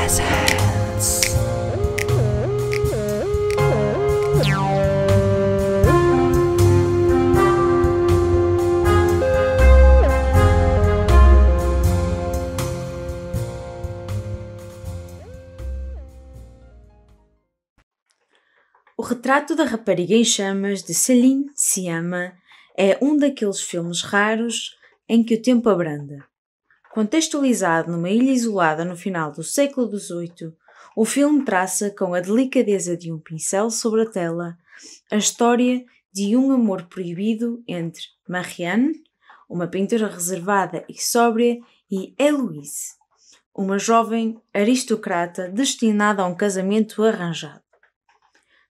Presents. O Retrato da Rapariga em Chamas, de Céline Sciamma, é um daqueles filmes raros em que o tempo abranda. Contextualizado numa ilha isolada no final do século XVIII, o filme traça com a delicadeza de um pincel sobre a tela a história de um amor proibido entre Marianne, uma pintora reservada e sóbria, e Héloïse, uma jovem aristocrata destinada a um casamento arranjado.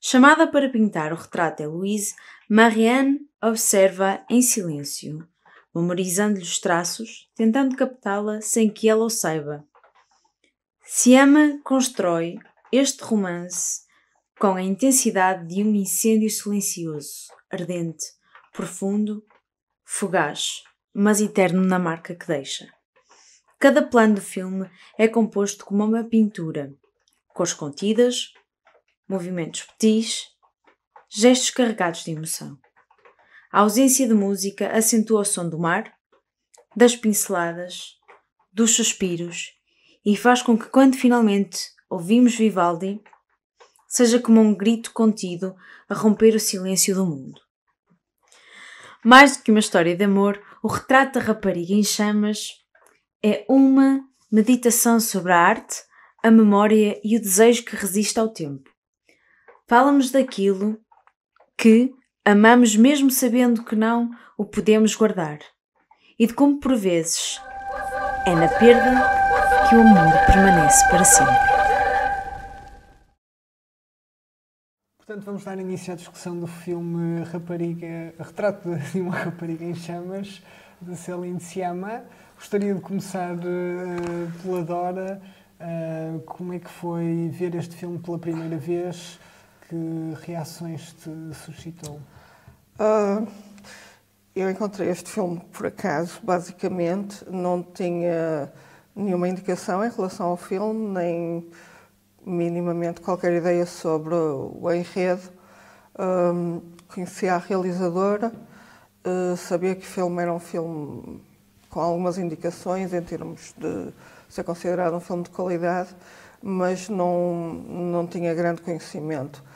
Chamada para pintar o retrato de Héloïse, Marianne observa em silêncio, memorizando-lhe os traços, tentando captá-la sem que ela o saiba. Sciamma constrói este romance com a intensidade de um incêndio silencioso, ardente, profundo, fugaz, mas eterno na marca que deixa. Cada plano do filme é composto como uma pintura, cores contidas, movimentos sutis, gestos carregados de emoção. A ausência de música acentua o som do mar, das pinceladas, dos suspiros e faz com que, quando finalmente ouvimos Vivaldi, seja como um grito contido a romper o silêncio do mundo. Mais do que uma história de amor, o Retrato da Rapariga em Chamas é uma meditação sobre a arte, a memória e o desejo que resiste ao tempo. Fala-nos daquilo que amamos mesmo sabendo que não o podemos guardar, e de como por vezes é na perda que o amor permanece para sempre. Portanto, vamos dar início à discussão do filme Retrato de uma Rapariga em Chamas, de Céline Sciamma. Gostaria de começar pela Dora. Como é que foi ver este filme pela primeira vez? Que reações te suscitou? Eu encontrei este filme por acaso, basicamente. Não tinha nenhuma indicação em relação ao filme, nem minimamente qualquer ideia sobre o enredo. Conhecia a realizadora, sabia que o filme era um filme com algumas indicações em termos de ser considerado um filme de qualidade, mas não tinha grande conhecimento.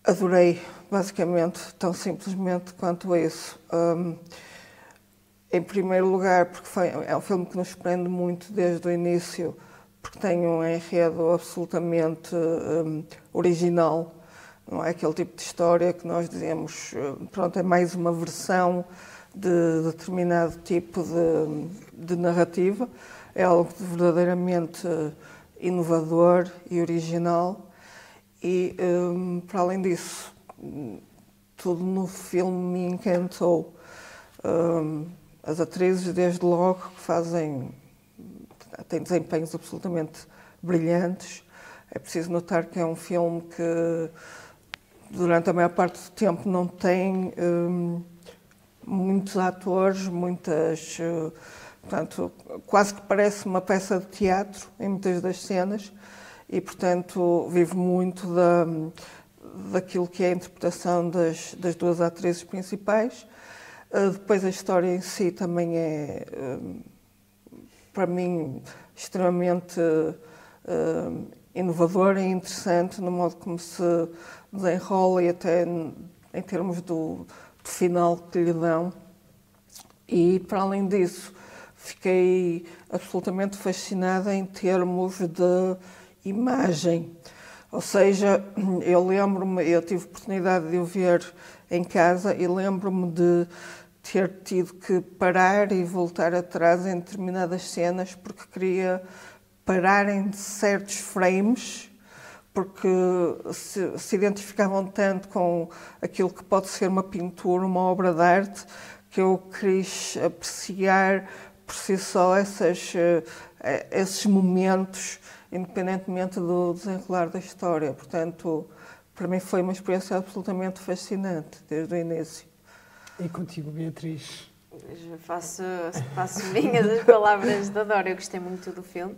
Adorei, basicamente, tão simplesmente quanto isso. Em primeiro lugar, porque é um filme que nos prende muito desde o início, porque tem um enredo absolutamente original. Não é aquele tipo de história que nós dizemos, pronto, é mais uma versão de determinado tipo de narrativa. É algo verdadeiramente inovador e original. E, para além disso, tudo no filme me encantou. As atrizes, desde logo, têm desempenhos absolutamente brilhantes. É preciso notar que é um filme que, durante a maior parte do tempo, não tem muitos atores, portanto, quase que parece uma peça de teatro em muitas das cenas. E, portanto, vive muito daquilo que é a interpretação das duas atrizes principais. Depois, a história em si também é, para mim, extremamente inovadora e interessante no modo como se desenrola e até em termos do final que lhe dão. E, para além disso, fiquei absolutamente fascinada em termos de imagem. Ou seja, eu tive oportunidade de o ver em casa e lembro-me de ter tido que parar e voltar atrás em determinadas cenas porque queria parar em certos frames, porque se identificavam tanto com aquilo que pode ser uma pintura, uma obra de arte, que eu quis apreciar por si só esses momentos, independentemente do desenrolar da história. Portanto, para mim foi uma experiência absolutamente fascinante, desde o início. E contigo, Beatriz? Faço minhas as palavras da Dora. Eu gostei muito do filme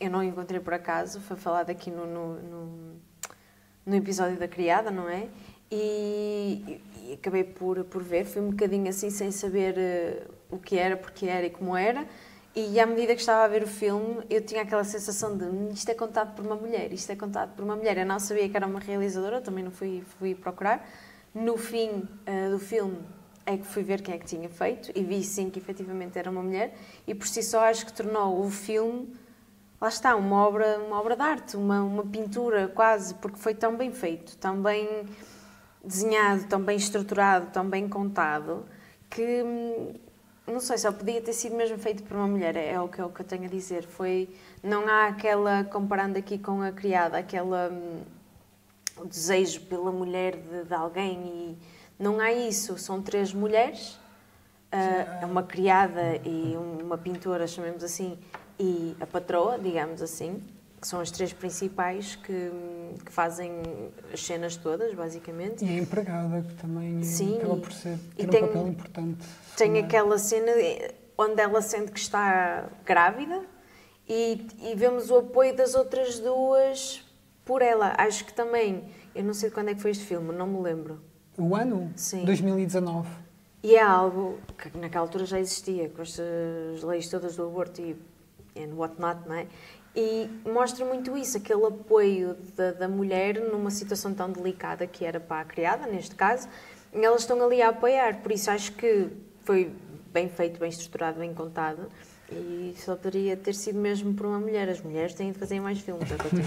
eu não encontrei por acaso, foi falado aqui no episódio da Criada, não é? E acabei por ver, fui um bocadinho assim sem saber o que era, porque era e como era, e à medida que estava a ver o filme eu tinha aquela sensação de isto é contado por uma mulher, isto é contado por uma mulher. Eu não sabia que era uma realizadora, também não fui procurar. No fim do filme é que fui ver quem é que tinha feito e vi sim que efetivamente era uma mulher, e por si só acho que tornou o filme, lá está, uma obra de arte, uma pintura quase, porque foi tão bem feito, tão bem desenhado, tão bem estruturado, tão bem contado, que não sei, só podia ter sido mesmo feito por uma mulher, é o que eu tenho a dizer. Não há aquela, comparando aqui com a Criada, o desejo pela mulher de alguém, e não há isso, são 3 mulheres, uma criada e uma pintora, chamemos assim, e a patroa, digamos assim, que são as 3 principais que fazem as cenas todas, basicamente. E a empregada, que também sim, acaba por ter um papel importante. Tem aquela cena onde ela sente que está grávida e vemos o apoio das outras 2 por ela. Acho que também, eu não sei de quando é que foi este filme, não me lembro. O ano? Sim. 2019. E é algo que naquela altura já existia, com estas leis todas do aborto e whatnot, não é? E mostra muito isso, aquele apoio da mulher numa situação tão delicada que era para a criada, neste caso, e elas estão ali a apoiar. Por isso acho que foi bem feito, bem estruturado, bem contado, e só poderia ter sido mesmo por uma mulher. As mulheres têm de fazer mais filmes, é o que eu tenho a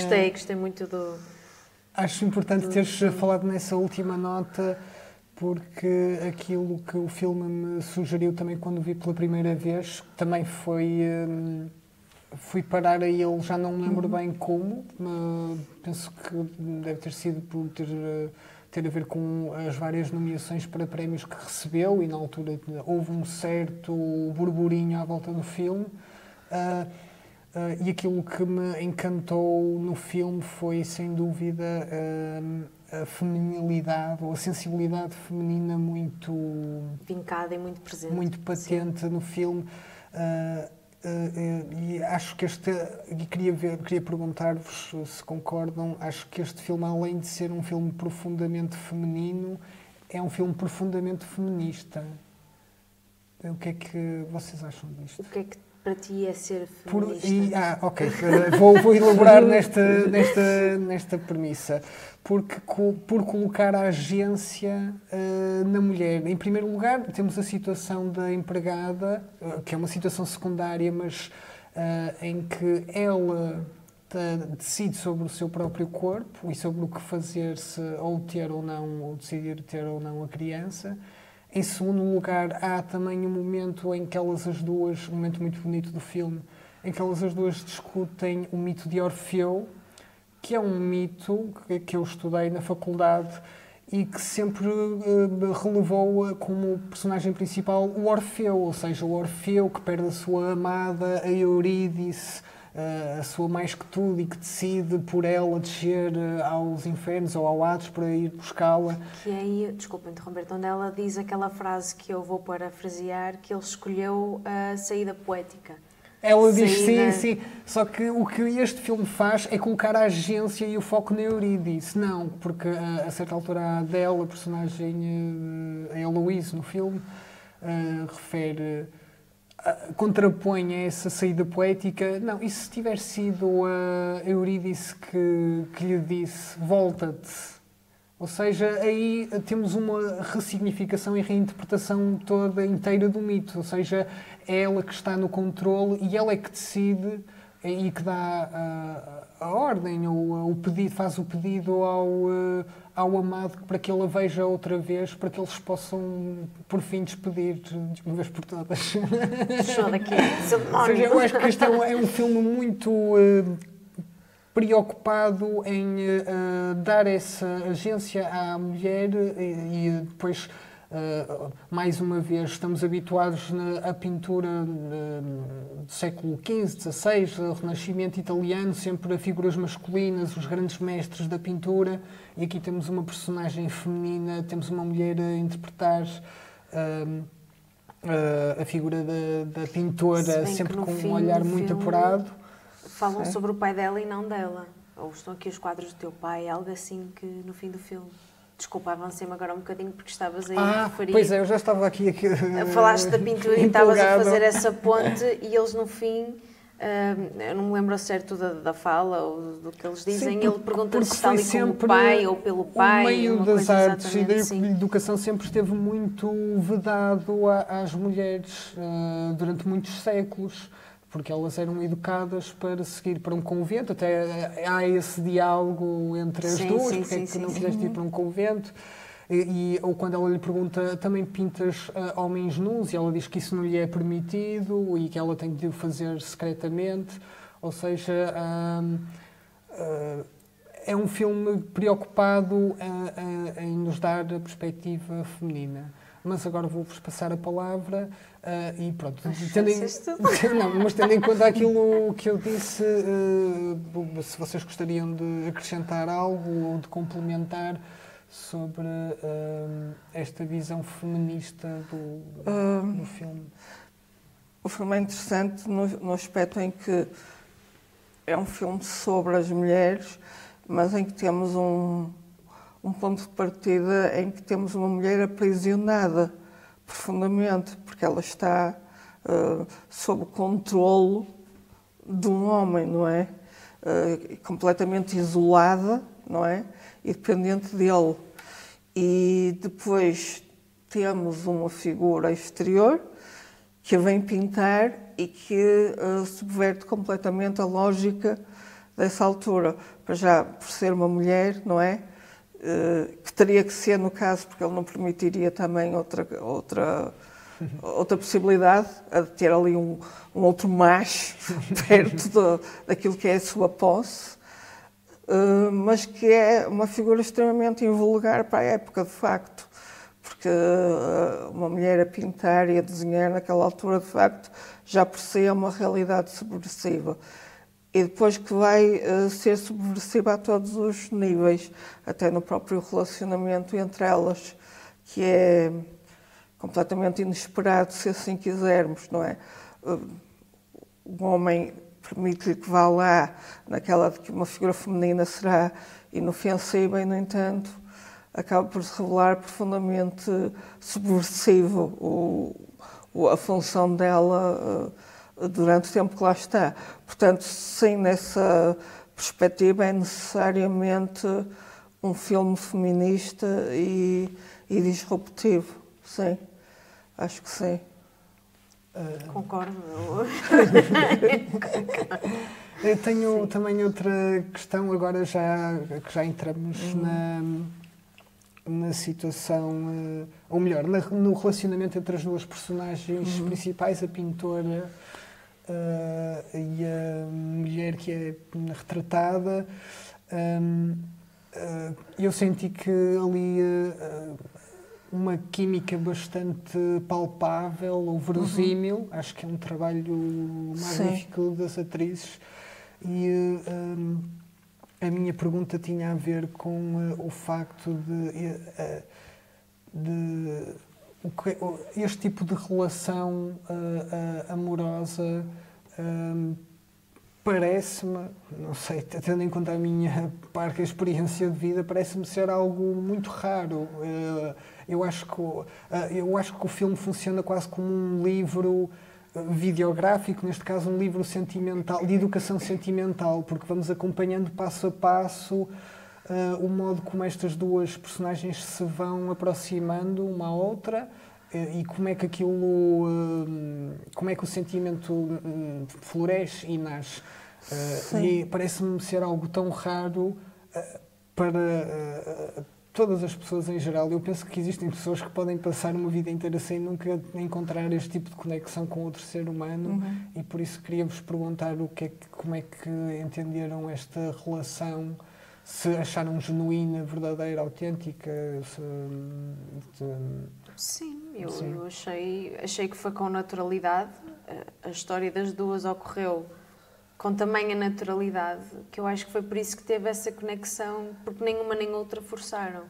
dizer. Gostei muito do... Acho importante teres falado nessa última nota, porque aquilo que o filme me sugeriu também quando vi pela primeira vez, também fui parar a ele, já não me lembro bem como, penso que deve ter sido por ter a ver com as várias nomeações para prémios que recebeu, e na altura houve um certo burburinho à volta do filme. E aquilo que me encantou no filme foi, sem dúvida, a feminilidade ou a sensibilidade feminina muito vincada e muito presente, muito patente. Sim. No filme. E acho que queria perguntar-vos se concordam. Acho que este filme, além de ser um filme profundamente feminino, é um filme profundamente feminista. O que é que vocês acham disto? O que é que para ti é ser feminista? Ok. Vou elaborar nesta premissa. Porque por colocar a agência na mulher. Em primeiro lugar, temos a situação da empregada, que é uma situação secundária, mas em que ela decide sobre o seu próprio corpo e sobre o que fazer, se ou ter ou não, ou decidir ter ou não a criança. Em segundo lugar, há também um momento em que elas as duas, um momento muito bonito do filme, em que elas as duas discutem o mito de Orfeu, que é um mito que eu estudei na faculdade e que sempre relevou como personagem principal o Orfeu, ou seja, o Orfeu que perde a sua amada, a Eurídice, a sua mais que tudo, e que decide por ela descer aos infernos ou ao Hades para ir buscá-la. Que aí, desculpa interromper, onde ela diz aquela frase que eu vou parafrasear, que ele escolheu a saída poética. Ela diz sim. Só que o que este filme faz é colocar a agência e o foco na Eurídice. Não, porque a certa altura a Adele, a personagem, a Heloise no filme, contrapõe a essa saída poética. Não, e se tiver sido a Eurídice que lhe disse volta-te? Ou seja, aí temos uma ressignificação e reinterpretação toda inteira do mito. Ou seja, é ela que está no controle e ela é que decide e que dá a ordem, ou o pedido, faz o pedido ao amado para que ele a veja outra vez, para que eles possam, por fim, despedir de uma vez por todas. Show daqui, seu demónio. Ou seja, eu acho que este é um filme muito preocupado em dar essa agência à mulher e depois, mais uma vez, estamos habituados à pintura do século XV, XVI, o Renascimento italiano, sempre a figuras masculinas, os grandes mestres da pintura, e aqui temos uma personagem feminina, temos uma mulher a interpretar a figura da pintora Se sempre bem que com no um fim olhar do muito filme apurado. falam sobre o pai dela e não dela. Ou estão aqui os quadros do teu pai, algo assim que no fim do filme. Desculpa, avancei-me agora um bocadinho porque estavas aí a referir. Pois é, eu já estava aqui Falaste da pintura e estavas a empolgado. fazer essa ponte e eles no fim, eu não me lembro certo da fala ou do que eles dizem, Sim, ele pergunta se está foi ali com o sempre pai ou pelo pai. O meio uma das coisa artes e da exatamente, sim. educação sempre esteve muito vedado às mulheres durante muitos séculos, porque elas eram educadas para seguir para um convento, até há esse diálogo entre as duas, porque é que não quiseste ir para um convento. Ou quando ela lhe pergunta, também pintas homens nus? E ela diz que isso não lhe é permitido e que ela tem de o fazer secretamente. Ou seja, é um filme preocupado em nos dar a perspectiva feminina. Mas agora vou-vos passar a palavra e pronto. Mas tendo em conta aquilo que eu disse, se vocês gostariam de acrescentar algo ou de complementar sobre esta visão feminista do filme. O filme é interessante no aspecto em que é um filme sobre as mulheres, mas em que temos um ponto de partida em que temos uma mulher aprisionada profundamente, porque ela está sob o controlo de um homem, não é? Completamente isolada, não é? E dependente dele. E depois temos uma figura exterior que a vem pintar e que subverte completamente a lógica dessa altura. Para já, por ser uma mulher, não é? Que teria que ser, no caso, porque ele não permitiria também outra possibilidade, a de ter ali um outro macho perto daquilo que é a sua posse, mas que é uma figura extremamente invulgar para a época, de facto, porque uma mulher a pintar e a desenhar naquela altura, de facto, já por si é uma realidade subversiva. E depois que vai ser subversiva a todos os níveis, até no próprio relacionamento entre elas, que é completamente inesperado, se assim quisermos, não é? O homem permite-lhe que vá lá naquela de que uma figura feminina será inofensiva e, no entanto, acaba por se revelar profundamente subversivo a função dela durante o tempo que lá está. Portanto, sim, nessa perspectiva é necessariamente um filme feminista e disruptivo. Sim, acho que sim. Concordo. Eu tenho também outra questão, agora que já entramos na situação, ou melhor, no relacionamento entre as duas personagens principais, a pintora e a mulher que é retratada. Eu senti que ali uma química bastante palpável ou verosímil. Acho que é um trabalho magnífico das atrizes. E a minha pergunta tinha a ver com o facto de este tipo de relação amorosa parece-me, não sei, tendo em conta a minha parca experiência de vida, parece-me ser algo muito raro. Eu acho que o filme funciona quase como um livro videográfico, neste caso um livro sentimental, de educação sentimental, porque vamos acompanhando passo a passo o modo como estas duas personagens se vão aproximando uma à outra e como é que como é que o sentimento floresce e nasce. E parece-me ser algo tão raro para todas as pessoas em geral. Eu penso que existem pessoas que podem passar uma vida inteira sem nunca encontrar este tipo de conexão com outro ser humano e por isso queria-vos perguntar como é que entenderam esta relação, se acharam genuína, verdadeira, autêntica. Sim, eu achei que foi com naturalidade. A história das duas ocorreu com tamanha naturalidade, que eu acho que foi por isso que teve essa conexão, porque nenhuma nem outra forçaram.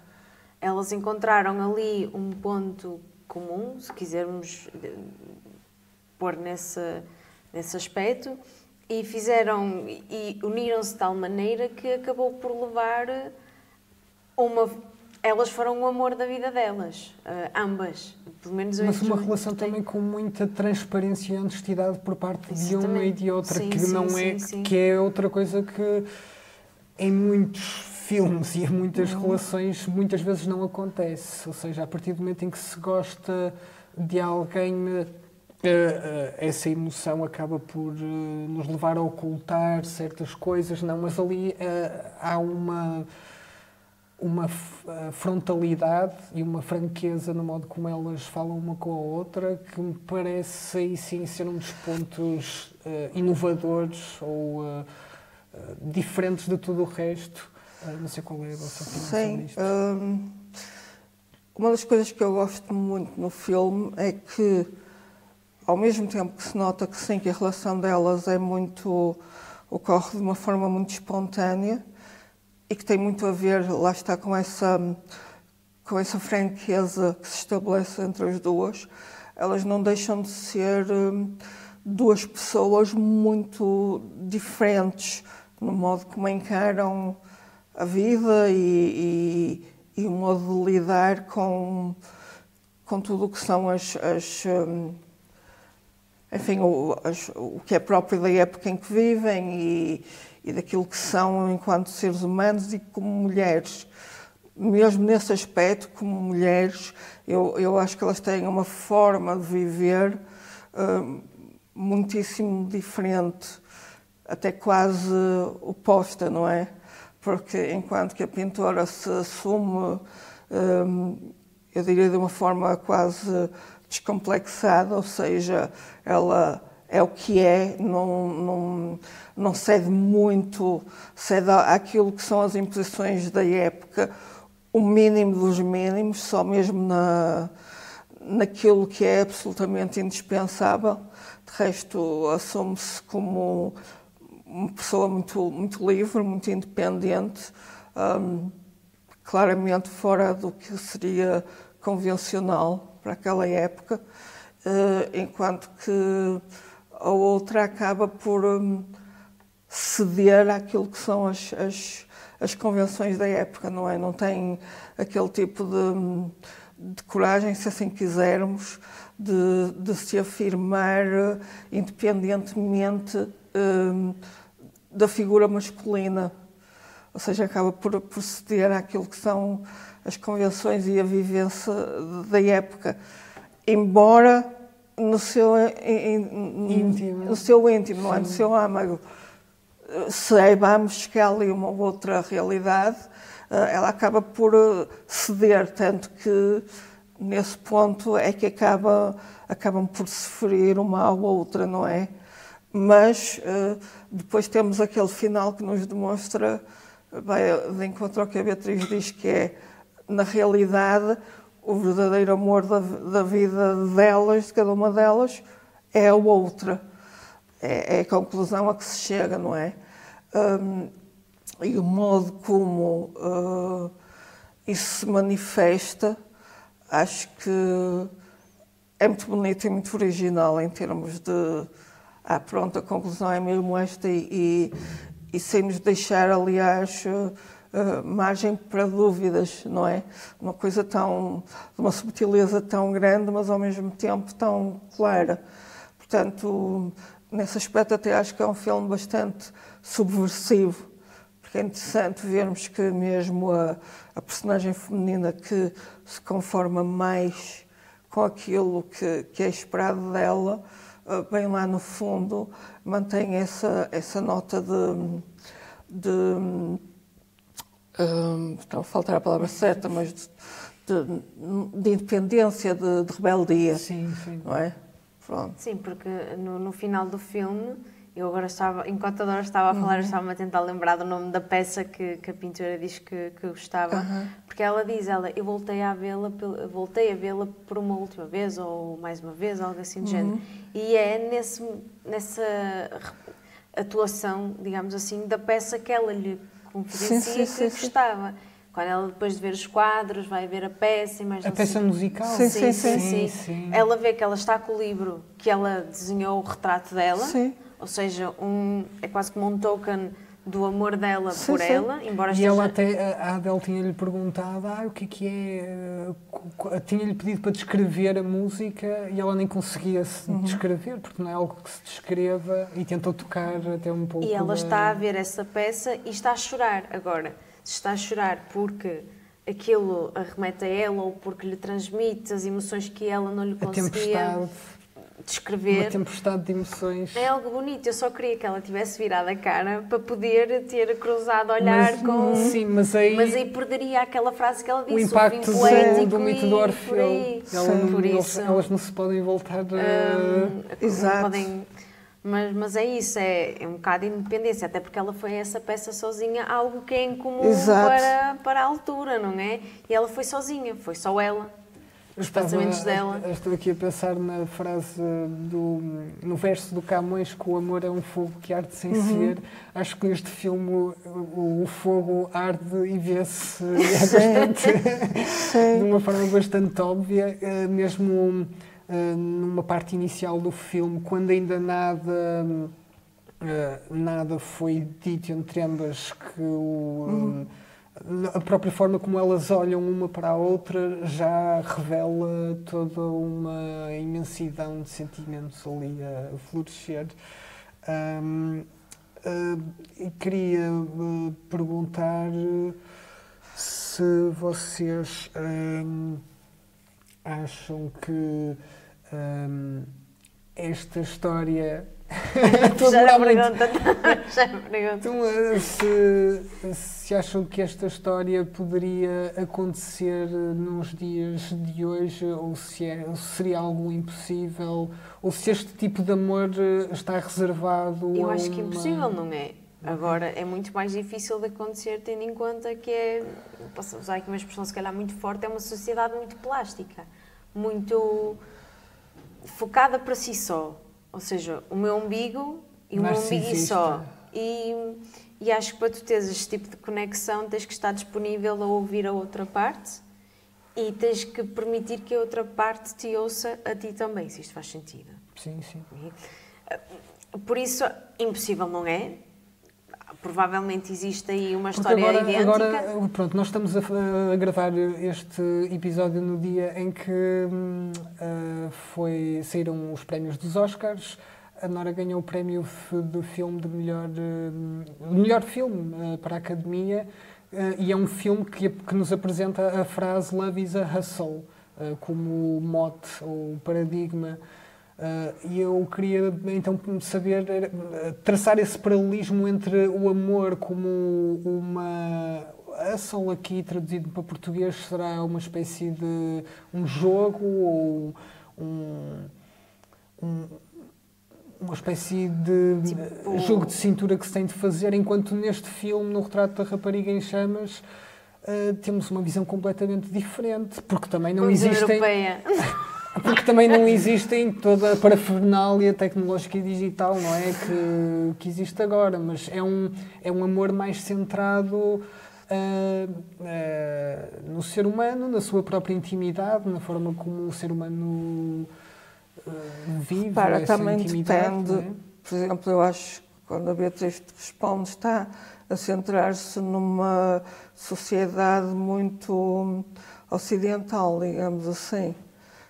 Elas encontraram ali um ponto comum, se quisermos pôr nesse aspecto, e uniram-se de tal maneira que acabou por levar elas foram o amor da vida delas, ambas, pelo menos mas uma relação também com muita transparência e honestidade por parte de uma e de outra, que é outra coisa que em muitos filmes e em muitas relações muitas vezes não acontece. Ou seja, a partir do momento em que se gosta de alguém, essa emoção acaba por nos levar a ocultar certas coisas, não, mas ali há uma frontalidade e uma franqueza no modo como elas falam uma com a outra que me parece aí sim ser um dos pontos inovadores ou diferentes de tudo o resto. Não sei qual é a vossa opinião sobre isto. Uma das coisas que eu gosto muito no filme é que, ao mesmo tempo que se nota que sim, que a relação delas ocorre de uma forma muito espontânea e que tem muito a ver, lá está, com essa franqueza que se estabelece entre as duas, elas não deixam de ser duas pessoas muito diferentes no modo como encaram a vida e o modo de lidar com tudo o que são enfim, o que é próprio da época em que vivem e daquilo que são enquanto seres humanos e como mulheres. Mesmo nesse aspecto, como mulheres, eu acho que elas têm uma forma de viver muitíssimo diferente, até quase oposta, não é? Porque enquanto que a pintora se assume, eu diria de uma forma quase descomplexada, ou seja, ela é o que é, não cede muito, cede àquilo que são as imposições da época, o mínimo dos mínimos, só mesmo naquilo que é absolutamente indispensável. De resto, assume-se como uma pessoa muito, muito livre, muito independente, claramente fora do que seria convencional para aquela época, enquanto que a outra acaba por ceder àquilo que são as convenções da época, não é? Não tem aquele tipo de coragem, se assim quisermos, de se afirmar independentemente da figura masculina. Ou seja, acaba por ceder àquilo que são as convenções e a vivência da época. Embora no seu íntimo, não é? No seu âmago, saibamos que há ali uma outra realidade, ela acaba por ceder, tanto que nesse ponto é que acabam por se ferir uma à outra, não é? Mas depois temos aquele final que nos demonstra, vai de encontro ao que a Beatriz diz, que é, na realidade, o verdadeiro amor da vida delas, de cada uma delas, é a outra. É a conclusão a que se chega, não é? E o modo como isso se manifesta, acho que é muito bonito e muito original em termos de... pronto, a conclusão é mesmo esta e sem nos deixar, aliás, margem para dúvidas, não é? Uma coisa de uma subtileza tão grande, mas ao mesmo tempo tão clara. Portanto, nesse aspecto até acho que é um filme bastante subversivo, porque é interessante vermos que mesmo a personagem feminina que se conforma mais com aquilo que é esperado dela, bem lá no fundo, mantém essa nota está a faltar a palavra certa, mas de independência, de rebeldia. Sim, sim. Não é? Pronto. Sim, porque no final do filme, eu agora enquanto a Dora estava a falar, eu estava-me a tentar lembrar do nome da peça que a pintora diz que gostava, porque ela diz, eu voltei a vê-la por uma última vez, ou mais uma vez, algo assim do género. E é nessa atuação, digamos assim, da peça que ela lhe confidencia que gostava. Quando ela, depois de ver os quadros, vai ver a peça e mais A não peça sei- musical? Sim. Ela vê que ela está com o livro que ela desenhou o retrato dela, Sim. ou seja, é quase como um token do amor dela Sim, por sim. ela, embora E esteja... ela até, a Adele tinha-lhe perguntado o que é, tinha-lhe pedido para descrever a música e ela nem conseguia se descrever, porque não é algo que se descreva, e tentou tocar até um pouco. E ela está a ver essa peça e está a chorar. Agora, se está a chorar porque aquilo arremete a ela ou porque lhe transmite as emoções que ela não lhe A conseguia tempestade, descrever, uma tempestade de emoções. é algo bonito. Eu só queria que ela tivesse virado a cara para poder ter cruzado olhar com... Sim, mas aí perderia aquela frase que ela disse, o impacto fim poético do mito e do por Orfeu. aí. Por isso, elas não se podem voltar Exato. podem... Mas é isso, é um bocado de independência, até porque ela foi essa peça sozinha, algo que é incomum para a altura, não é? E ela foi sozinha, foi só ela, os pensamentos dela. Estou aqui a pensar na frase no verso do Camões, que o amor é um fogo que arde sem se ver. Acho que neste filme o fogo arde e vê-se de uma forma bastante óbvia, mesmo numa parte inicial do filme, quando ainda nada foi dito entre ambas, que a própria forma como elas olham uma para a outra já revela toda uma imensidão de sentimentos ali a florescer. E queria perguntar se vocês acham que esta história... Já era pergunta. Então, se acham que esta história poderia acontecer nos dias de hoje, ou se seria algo impossível, ou se este tipo de amor está reservado Eu a acho que impossível, não é? Agora, é muito mais difícil de acontecer, tendo em conta que posso usar aqui uma expressão se calhar muito forte, é uma sociedade muito plástica, muito focada para si só. Ou seja, o meu umbigo e o meu umbigo e só. E acho que para tu teres este tipo de conexão tens que estar disponível a ouvir a outra parte e tens que permitir que a outra parte te ouça a ti também, se isto faz sentido. Sim, sim. Por isso, impossível não é. Provavelmente existe aí uma história idêntica. Agora, pronto, nós estamos a gravar este episódio no dia em que saíram os prémios dos Oscars. A Nora ganhou o prémio do filme de melhor filme para a Academia, e é um filme que nos apresenta a frase Love is a Hustle como mote ou paradigma. E eu queria então saber, traçar esse paralelismo entre o amor como uma... Hustle aqui traduzido para português será uma espécie de um jogo ou uma espécie de jogo de cintura que se tem de fazer, enquanto neste filme, no Retrato da Rapariga em Chamas, temos uma visão completamente diferente, porque também não existem... Porque também não existem toda a parafernália tecnológica e digital, não é? Que existe agora, mas é um amor mais centrado no ser humano, na sua própria intimidade, na forma como o ser humano vive. Para, essa também intimidade, depende, não é? por exemplo, eu acho que quando a Beatriz te responde está a centrar-se numa sociedade muito ocidental, digamos assim.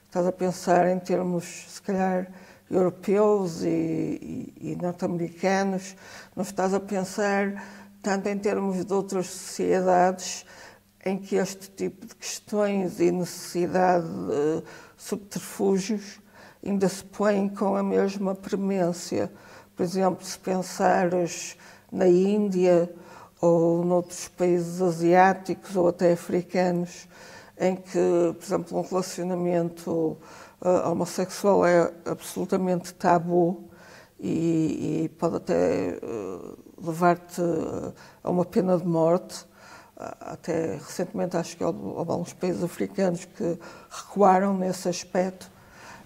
Estás a pensar em termos, se calhar, europeus e norte-americanos, não estás a pensar tanto em termos de outras sociedades em que este tipo de questões e necessidade de subterfúgios ainda se põem com a mesma premência. Por exemplo, se pensares na Índia ou noutros países asiáticos ou até africanos, em que, por exemplo, um relacionamento homossexual é absolutamente tabu e pode até levar-te a uma pena de morte. Até recentemente acho que houve alguns países africanos que recuaram nesse aspecto.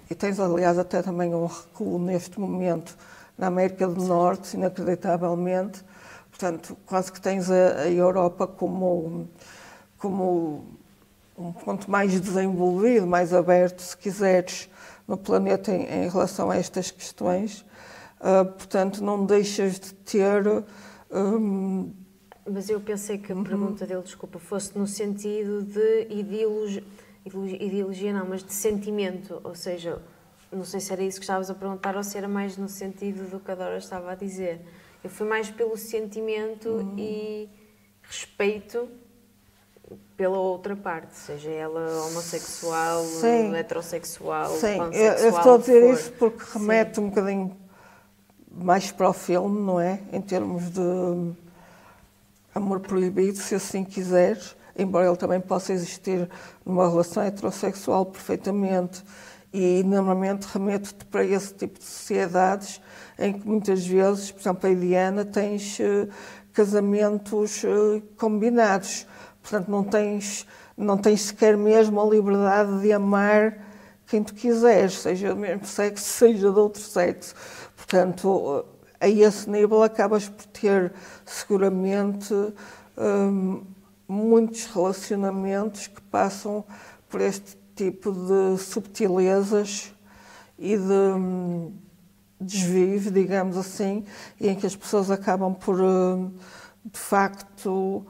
E tens, aliás, até também um recuo neste momento na América do Norte, inacreditavelmente. Portanto, quase que tens a Europa como como um ponto mais desenvolvido, mais aberto, se quiseres, no planeta em relação a estas questões. Portanto, não deixas de ter... Mas eu pensei que a pergunta dele, desculpa, fosse no sentido de ideologia não, mas de sentimento, ou seja, não sei se era isso que estavas a perguntar ou se era mais no sentido do que a Dora estava a dizer. Eu fui mais pelo sentimento e respeito pela outra parte, seja ela homossexual, sim, heterossexual, sim. pansexual. Eu estou a dizer isso porque remete um bocadinho mais para o filme, não é? Em termos de amor proibido, se assim quiseres, embora ele também possa existir numa relação heterossexual perfeitamente. E normalmente remete-te para esse tipo de sociedades em que muitas vezes, por exemplo, a Indiana, tens casamentos combinados. Portanto, não tens sequer mesmo a liberdade de amar quem tu quiseres, seja do mesmo sexo, seja de outro sexo. Portanto, a esse nível acabas por ter seguramente muitos relacionamentos que passam por este tipo de subtilezas e de desvios, digamos assim, e em que as pessoas acabam por, de facto,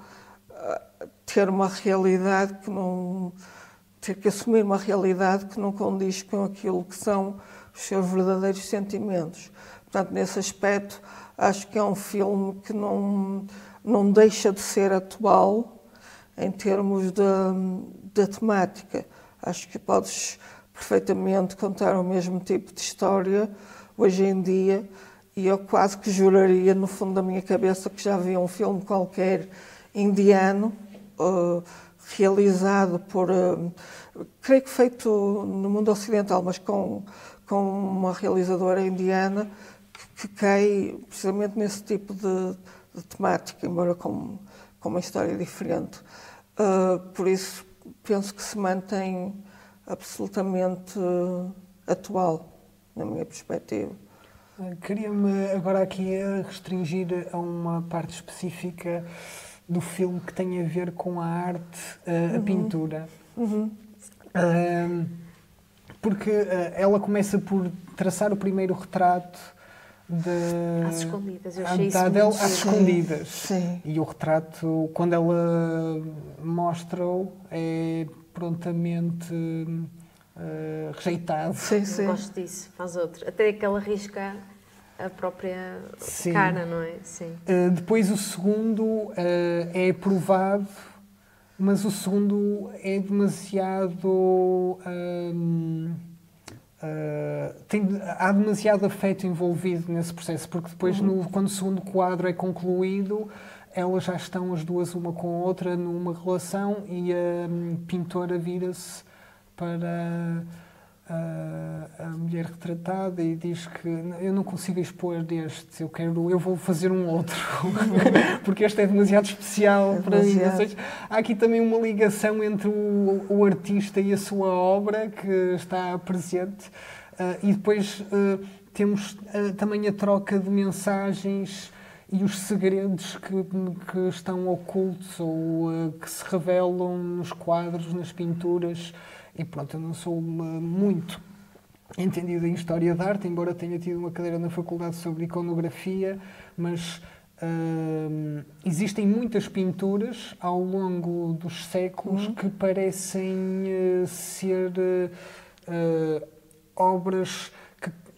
ter uma realidade que não... ter que assumir uma realidade que não condiz com aquilo que são os seus verdadeiros sentimentos. Portanto, nesse aspecto, acho que é um filme que não deixa de ser atual em termos da temática. Acho que podes perfeitamente contar o mesmo tipo de história hoje em dia e eu quase que juraria no fundo da minha cabeça que já vi um filme qualquer indiano realizado por, creio que feito no mundo ocidental, mas com uma realizadora indiana que cai precisamente nesse tipo de temática, embora com uma história diferente. Por isso, penso que se mantém absolutamente atual, na minha perspectiva. Queria-me agora aqui restringir a uma parte específica do filme que tem a ver com a arte, a pintura. Porque ela começa por traçar o primeiro retrato às escondidas, eu achei isso dela muito às escondidas. Sim. E o retrato, quando ela mostra-o, é prontamente rejeitado. Sim, sim. Não gosto disso, faz outro. Até que ela arrisca a própria Sim. cara, não é? Sim. Depois o segundo é aprovado, mas o segundo é demasiado... há demasiado afeto envolvido nesse processo, porque depois, quando o segundo quadro é concluído, elas já estão as duas uma com a outra numa relação e a pintora vira-se para a mulher retratada e diz que eu não consigo expor deste, eu vou fazer um outro, porque este é demasiado especial para mim. Ou seja, há aqui também uma ligação entre o artista e a sua obra que está presente, e depois temos também a troca de mensagens e os segredos que estão ocultos ou que se revelam nos quadros, nas pinturas. E pronto, eu não sou muito entendido em História da Arte, embora tenha tido uma cadeira na faculdade sobre iconografia, mas existem muitas pinturas ao longo dos séculos que parecem ser obras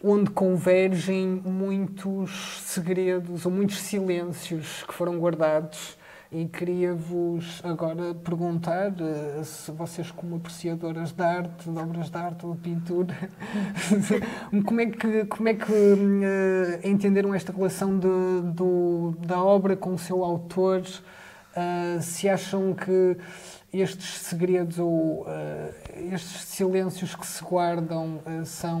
onde convergem muitos segredos ou muitos silêncios que foram guardados. E queria-vos agora perguntar se vocês, como apreciadoras de arte, de obras de arte ou de pintura, como é que entenderam esta relação da obra com o seu autor? Se acham que estes segredos ou estes silêncios que se guardam são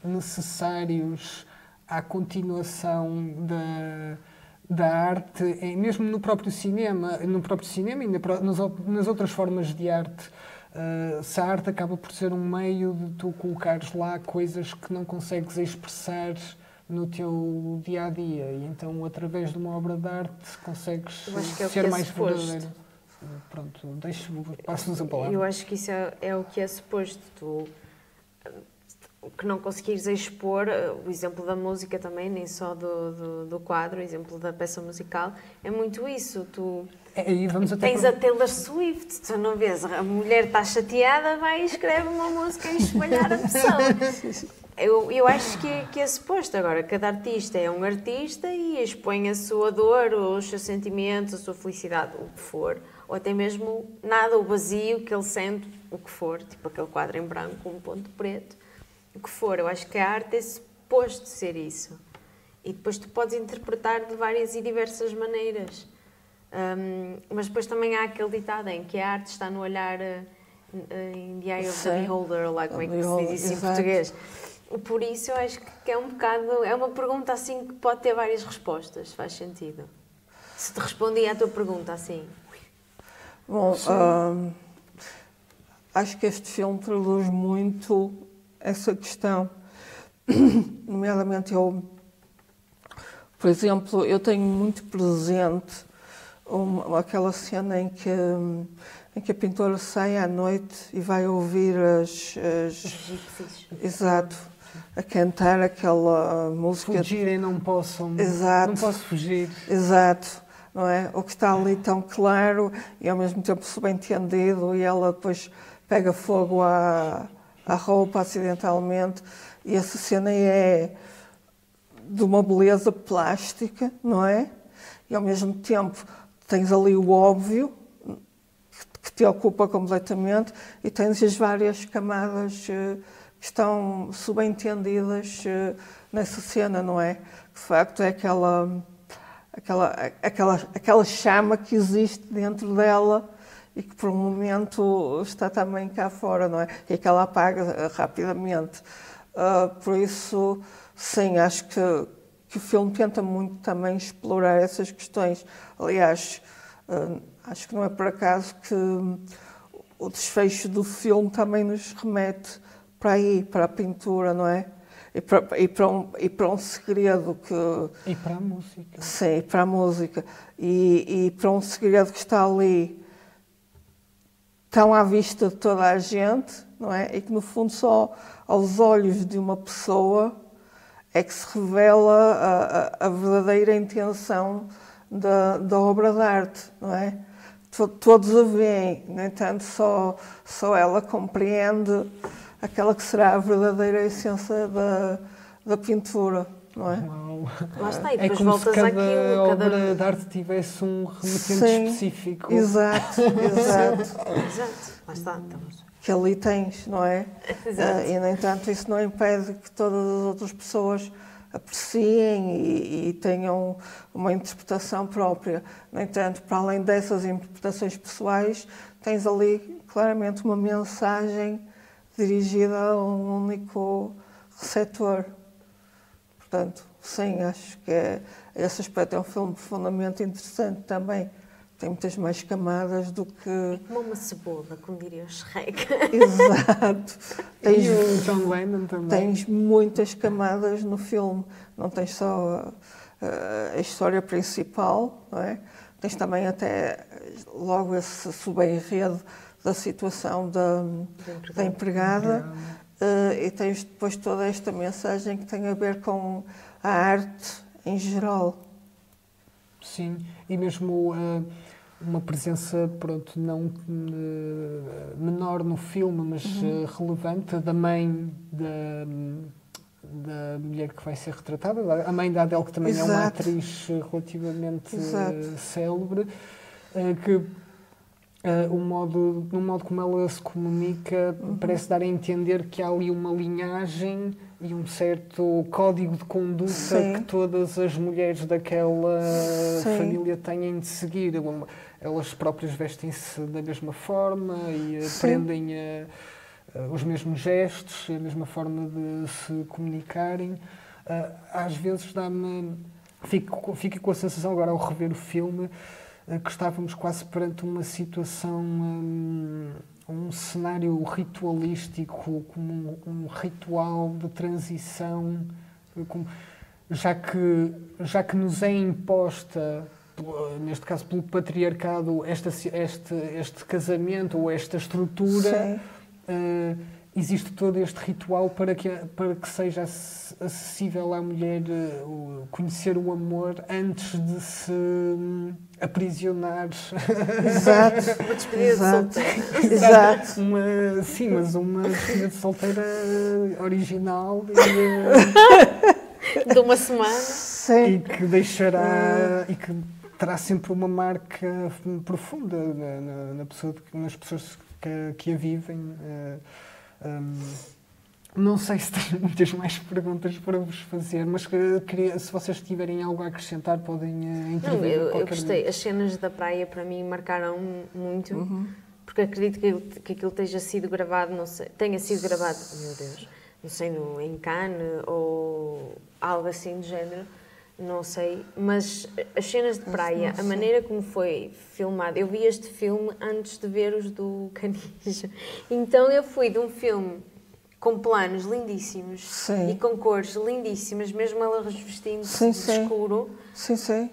necessários à continuação da arte, mesmo no próprio cinema e nas outras formas de arte, se a arte acaba por ser um meio de tu colocares lá coisas que não consegues expressar no teu dia-a-dia, e então através de uma obra de arte consegues ser mais verdadeiro. pronto, passo-vos a palavra. Eu acho que isso é o que é suposto. Tu que não conseguires expor, o exemplo da música também, nem só do quadro, o exemplo da peça musical, é muito isso. Tu tens a Taylor Swift, tu não vês, a mulher está chateada, vai e escreve uma música e espalhar a pressão. Eu acho que é suposto. Agora, cada artista é um artista e expõe a sua dor, os seus sentimentos, a sua felicidade, o que for, ou até mesmo nada, o vazio que ele sente, o que for, tipo aquele quadro em branco com um ponto preto, o que for. Eu acho que a arte é suposto ser isso. E depois tu podes interpretar de várias e diversas maneiras. Mas depois também há aquele ditado em que a arte está no olhar in the eye of the beholder, ou lá como é que se diz isso em português. Por isso eu acho que é um bocado, é uma pergunta assim que pode ter várias respostas, faz sentido. Se te respondi à tua pergunta assim. Bom, acho que este filme traduz muito essa questão. Nomeadamente, por exemplo, eu tenho muito presente aquela cena em que a pintora sai à noite e vai ouvir as exato, a cantar aquela música. Fugirem, não possam. Exato. Não posso fugir. Exato. Não é? O que está ali tão claro e ao mesmo tempo subentendido, e ela depois pega fogo à roupa acidentalmente, e essa cena é de uma beleza plástica, não é? E ao mesmo tempo tens ali o óbvio que te ocupa completamente e tens as várias camadas que estão subentendidas nessa cena, não é? De facto é aquela chama que existe dentro dela e que por um momento está também cá fora, não é? E que ela apaga rapidamente. Por isso, sim, acho que o filme tenta muito também explorar essas questões. Aliás, acho que não é por acaso que o desfecho do filme também nos remete para aí, para a pintura, não é? E para um segredo que... E para a música. Sim, para a música. E para um segredo que está ali tão à vista de toda a gente, não é? E que no fundo só aos olhos de uma pessoa é que se revela a verdadeira intenção da obra de arte, não é? Todos a veem, no entanto só ela compreende aquela que será a verdadeira essência da pintura, não é? Lá está, e depois como voltas se cada àquilo. obra de arte tivesse um remetente específico. Exato. Exato, lá está. Que ali tens, não é? Exato. E, no entanto, isso não impede que todas as outras pessoas apreciem e tenham uma interpretação própria. No entanto, para além dessas interpretações pessoais, tens ali claramente uma mensagem dirigida a um único receptor. Portanto, sim, acho que esse aspecto é um filme profundamente interessante também. Tem muitas mais camadas do que... É como uma cebola, como diria o Shrek. Exato. E o John Lennon também. Tens muitas camadas no filme. Não tens só a história principal, não é? Tens também até logo esse subenredo da situação da empregada. E tens depois toda esta mensagem que tem a ver com a arte em geral. Sim, e mesmo uma presença, pronto, não menor no filme, mas relevante, da mãe da mulher que vai ser retratada, a mãe da Adele, que também é uma atriz relativamente célebre, que no modo como ela se comunica, parece dar a entender que há ali uma linhagem e um certo código de conduta que todas as mulheres daquela família têm de seguir. Elas próprias vestem-se da mesma forma e aprendem os mesmos gestos, a mesma forma de se comunicarem. Às vezes fico com a sensação, agora ao rever o filme, que estávamos quase perante uma situação, um cenário ritualístico, como um ritual de transição, já que nos é imposta neste caso pelo patriarcado, este casamento ou esta estrutura, existe todo este ritual para que seja acessível à mulher conhecer o amor antes de se aprisionar. Exato. Uma despedida de solteiro. Exato. Sim, mas uma despedida de solteira original De uma semana. Sim. e que deixará e que terá sempre uma marca profunda nas pessoas que a vivem. Não sei se tenho muitas mais perguntas para vos fazer, mas se vocês tiverem algo a acrescentar, podem intervir. Eu gostei. As cenas da praia, para mim, marcaram muito, porque acredito que aquilo tenha sido gravado, meu Deus, não sei, em Cannes ou algo assim do género, não sei, mas as cenas de praia, a maneira como foi filmado, eu vi este filme antes de ver os do Canijo, então eu fui de um filme com planos lindíssimos. Sim. E com cores lindíssimas, mesmo elas vestindo-se de escuro. Sim, sim.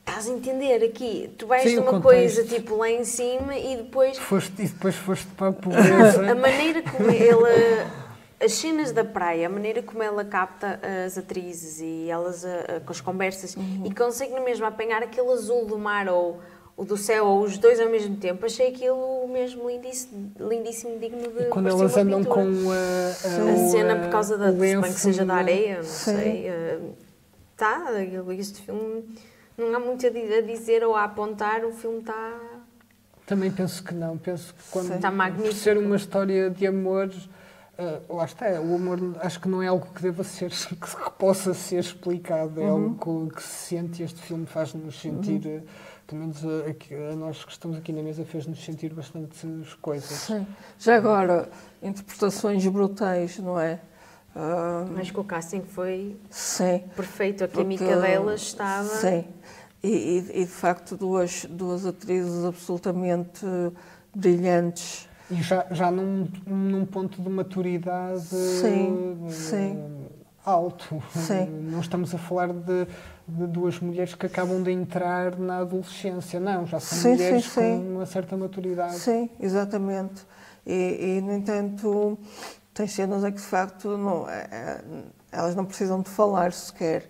Estás a entender aqui? Tu vais Sim, de uma coisa tipo lá em cima e depois depois foste para a pobreza. a maneira como ele, as cenas da praia, a maneira como ela capta as atrizes e elas com as conversas e consegue na mesma apanhar aquele azul do mar ou o do céu, ou os dois ao mesmo tempo, achei aquilo mesmo lindíssimo, digno de Quando parecer elas uma andam pintura. com a cena por causa da lenço, que seja da areia, não Sim. sei. Este filme não há muito a dizer ou a apontar, o filme está... Também penso que não. Penso que quando Está magnífico. ser uma história de amor, lá está, o amor acho que não é algo que deva ser, que possa ser explicado, é algo que se sente e este filme faz-nos sentir, pelo menos a nós que estamos aqui na mesa, fez-nos sentir bastantes coisas. Sim. Já agora, interpretações brutais, não é? Mas que o casting foi Sim. perfeito, a química delas estava... Sim. E de facto duas atrizes absolutamente brilhantes. E já num ponto de maturidade alto. Sim. Não estamos a falar de duas mulheres que acabam de entrar na adolescência, não, já são mulheres com uma certa maturidade. Sim, exatamente. E no entanto, tem cenas em que de facto elas não precisam de falar sequer.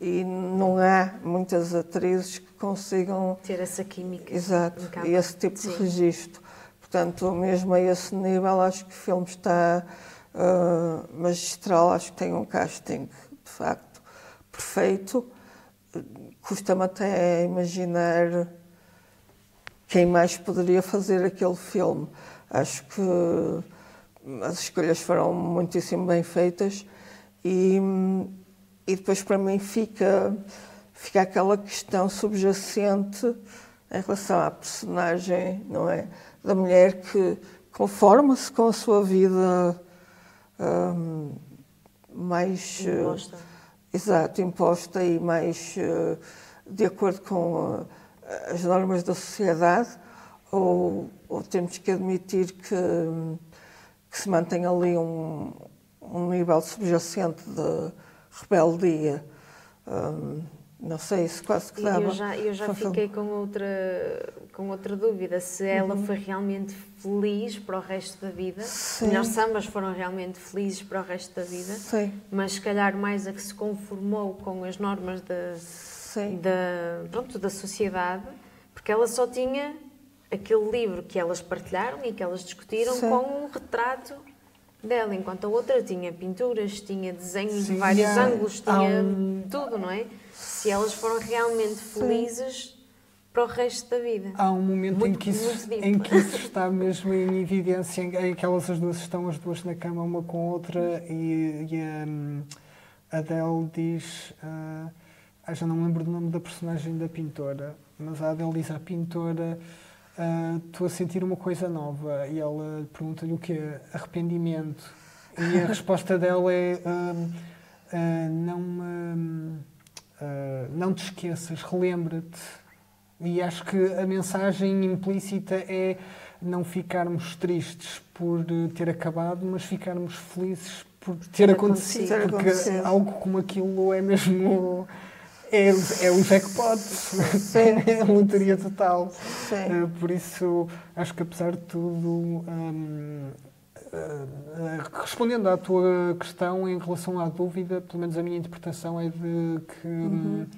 E não há muitas atrizes que consigam ter essa química. Exato, e esse tipo de registro. Portanto, mesmo a esse nível, acho que o filme está magistral, acho que tem um casting, de facto, perfeito. Custa-me até imaginar quem mais poderia fazer aquele filme. Acho que as escolhas foram muitíssimo bem feitas e depois, para mim, fica aquela questão subjacente em relação à personagem, não é? Da mulher que conforma-se com a sua vida mais... Imposta. Exato, imposta e mais de acordo com as normas da sociedade, ou temos que admitir que se mantém ali um nível subjacente de rebeldia. Não sei, se quase que dava... Eu já fiquei com outra dúvida, se ela foi realmente feliz para o resto da vida. Nós ambas foram realmente felizes para o resto da vida, mas se calhar mais a que se conformou com as normas da sociedade, porque ela só tinha aquele livro que elas partilharam e que elas discutiram com um retrato dela, enquanto a outra tinha pinturas, tinha desenhos de vários ângulos, tinha tudo, não é? Se elas foram realmente felizes para o resto da vida. Há um momento em que isso está mesmo em evidência, em que as duas estão na cama uma com a outra e a Adele diz, já não me lembro do nome da personagem da pintora, mas a Adele diz à pintora, estou a sentir uma coisa nova, e ela pergunta-lhe o quê? Arrependimento. E a resposta dela é não te esqueças, relembra-te. E acho que a mensagem implícita é não ficarmos tristes por ter acabado, mas ficarmos felizes por ter acontecido. Porque algo como aquilo é mesmo é um jackpot, é a loteria total. Sim. Por isso, acho que apesar de tudo, respondendo à tua questão em relação à dúvida, pelo menos a minha interpretação é de que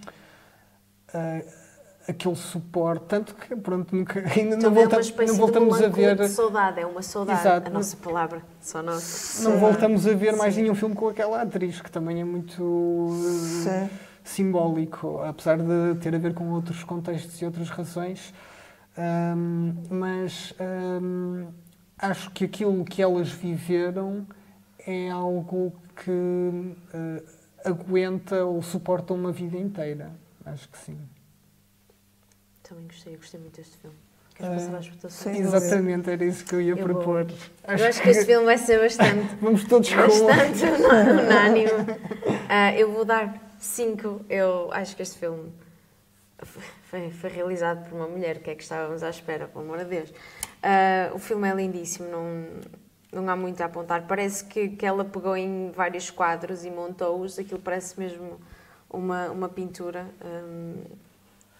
aquele suporte, tanto que pronto, ainda Então não, é uma espécie não voltamos de a ver. de saudade, é uma saudade. Exato. A nossa palavra, só nossa. Não voltamos a ver mais nenhum filme com aquela atriz, que também é muito Sim. simbólico, apesar de ter a ver com outros contextos e outras razões. Mas acho que aquilo que elas viveram é algo que aguenta ou suporta uma vida inteira. Acho que sim. Também gostei muito deste filme. Queres passar às votações? sim. Exatamente, era isso que eu ia propor. Eu acho que este filme vai ser bastante, Vamos todos com... bastante unânime. Eu vou dar 5. Eu acho que este filme foi realizado por uma mulher, que é que estávamos à espera, pelo amor de Deus. O filme é lindíssimo, não há muito a apontar. Parece que ela pegou em vários quadros e montou-os. Aquilo parece mesmo uma pintura.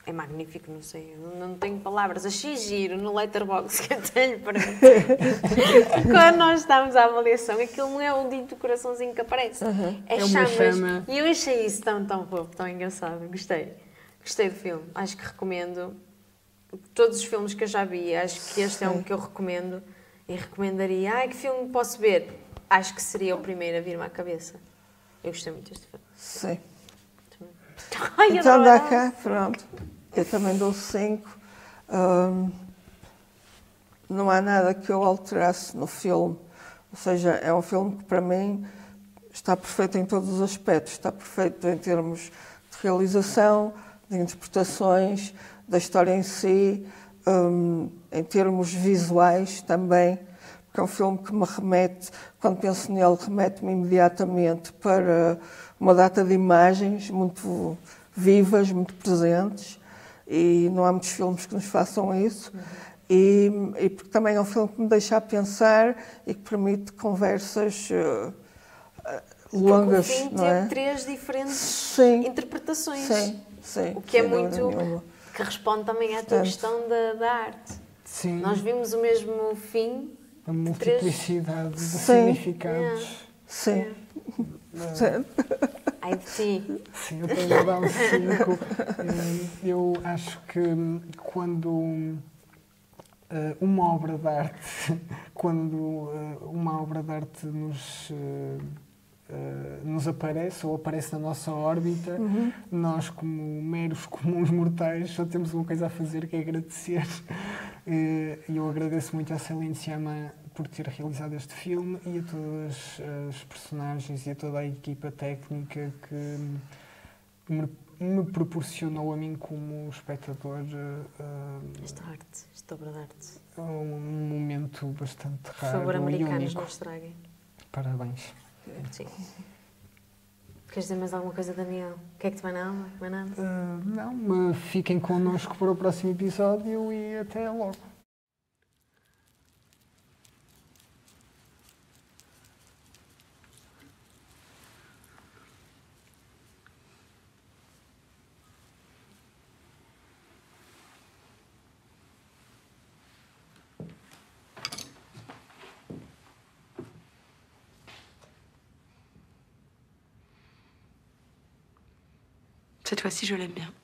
É magnífico, não sei, não tenho palavras. Achei giro no Letterboxd que eu tenho para mim. Quando nós estávamos à avaliação, aquilo não é o dito coraçãozinho que aparece. É uma chamas. chama. E eu achei isso tão fofo, tão engraçado. Gostei do filme. Acho que recomendo. Todos os filmes que eu já vi, acho que este é um que eu recomendo. E recomendaria. Que filme posso ver? Acho que seria o primeiro a vir-me à cabeça. Eu gostei muito deste filme. Sim. Ai, Então adoro. dá cá, pronto. Eu também dou 5. Não há nada que eu alterasse no filme. Ou seja, é um filme que para mim está perfeito em todos os aspectos. Está perfeito em termos de realização, de interpretações, da história em si, em termos visuais também. Porque é um filme que me remete, quando penso nele, remete-me imediatamente para uma data de imagens muito vivas, muito presentes, e não há muitos filmes que nos façam isso. E porque também é um filme que me deixa a pensar e que permite conversas longas, Porque o fim não é? teve 3 diferentes Sim. interpretações. Sim, O que é sem dúvida muito... nenhuma. que responde também à tua questão da arte. Sim, Nós vimos o mesmo fim. a multiplicidade de Sim. significados. Sim. Sim. Ai de ti. Sim, eu tenho a dar um 5. Eu acho que quando uma obra de arte, quando uma obra de arte nos aparece ou aparece na nossa órbita, nós, como meros comuns mortais, só temos uma coisa a fazer, que é agradecer. E eu agradeço muito à Céline Sciamma por ter realizado este filme e a todas as personagens e a toda a equipa técnica que me proporcionou a mim como espectador Esta arte, esta obra de arte. um momento bastante Por raro favor, e americanos, único. não estraguem. Parabéns. Sim. Queres dizer mais alguma coisa, Daniel? O que é que te vai na alma? Mais nada? Não, fiquem connosco para o próximo episódio e até logo. Cette fois-ci, je l'aime bien.